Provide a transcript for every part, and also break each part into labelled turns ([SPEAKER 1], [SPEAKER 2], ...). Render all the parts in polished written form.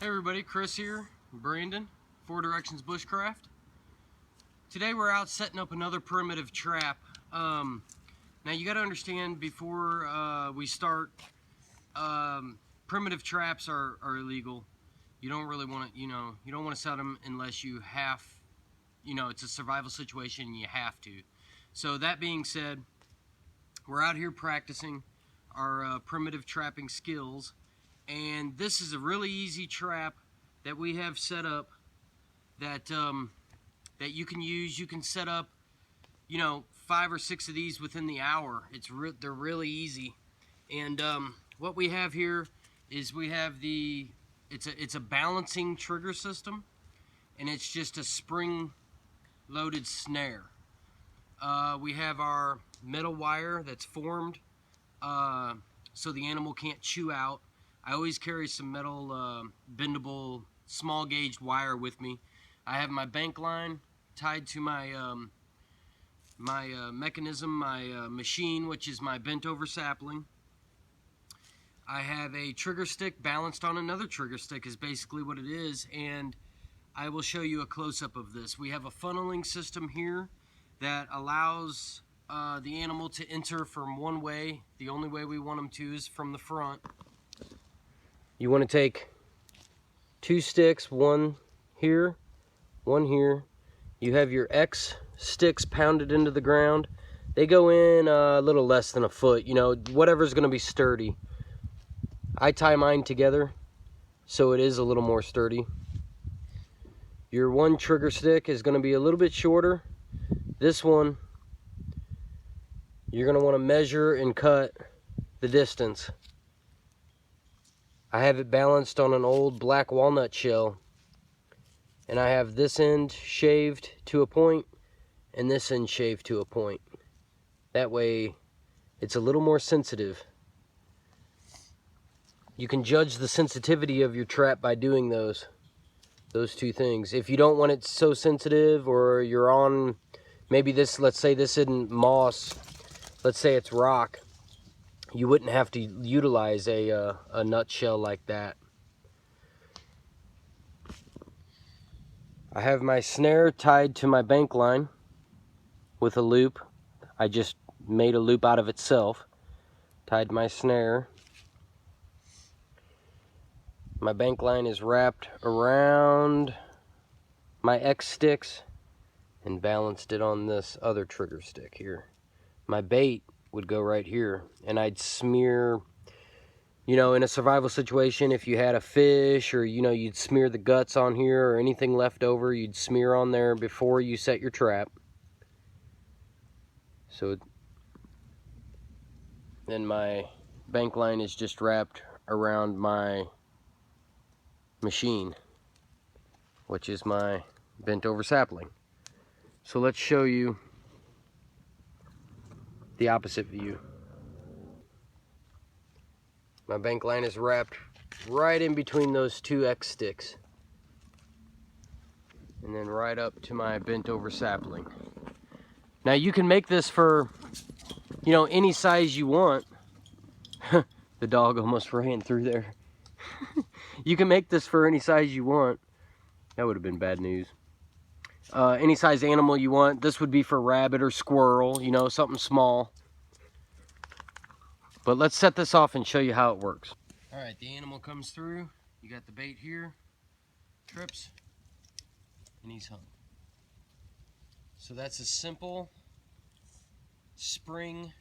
[SPEAKER 1] Hey everybody, Chris here, Brandon, Four Directions Bushcraft. Today we're out setting up another primitive trap. Now you got to understand before we start, primitive traps are illegal. You don't really want to, you don't want to set them unless you have, it's a survival situation and you have to. So that being said, we're out here practicing our primitive trapping skills. And this is a really easy trap that we have set up that that you can use. You can set up, 5 or 6 of these within the hour. They're really easy. And what we have here is we have it's a balancing trigger system, and it's just a spring-loaded snare. We have our metal wire that's formed so the animal can't chew out. I always carry some metal bendable small gauge wire with me. I have my bank line tied to my mechanism, my machine, which is my bent over sapling. I have a trigger stick balanced on another trigger stick is basically what it is, and I will show you a close-up of this. We have a funneling system here that allows the animal to enter from one way. The only way we want them to is from the front. You want to take 2 sticks, one here, one here. You have your X sticks pounded into the ground. They go in a little less than a foot, whatever's going to be sturdy. I tie mine together so it is a little more sturdy. Your one trigger stick is going to be a little bit shorter. This one, you're going to want to measure and cut the distance. I have it balanced on an old black walnut shell, and I have this end shaved to a point and this end shaved to a point. That way it's a little more sensitive. You can judge the sensitivity of your trap by doing those 2 things. If you don't want it so sensitive, or you're on maybe this, let's say this isn't moss, let's say it's rock, you wouldn't have to utilize a nutshell like that. I have my snare tied to my bank line with a loop. I just made a loop out of itself. Tied my snare. My bank line is wrapped around my X sticks and balanced it on this other trigger stick here. My bait would go right here, and I'd smear, in a survival situation, if you had a fish, or you'd smear the guts on here, or anything left over, you'd smear on there before you set your trap. So then my bank line is just wrapped around my machine, which is my bent over sapling. So let's show you the opposite view. My bank line is wrapped right in between those 2 X sticks, and then right up to my bent over sapling. Now you can make this for, any size you want. The dog almost ran through there. You can make this for any size you want. That would have been bad news. Any size animal you want. This would be for rabbit or squirrel, something small. But let's set this off and show you how it works. All right, the animal comes through. You got the bait here, trips, and he's hung. So that's a simple spring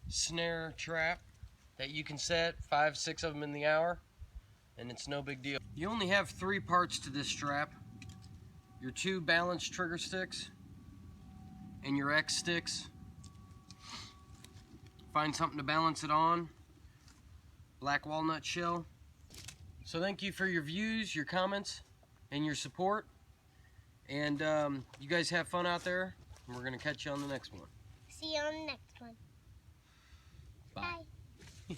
[SPEAKER 1] snare trap that you can set 5, 6 of them in the hour, and it's no big deal. You only have 3 parts to this trap. Your 2 balanced trigger sticks and your X sticks. Find something to balance it on. Black walnut shell. So thank you for your views, your comments, and your support. And you guys have fun out there, and we're going to catch you on the next one.
[SPEAKER 2] See you on the next one.
[SPEAKER 1] Bye.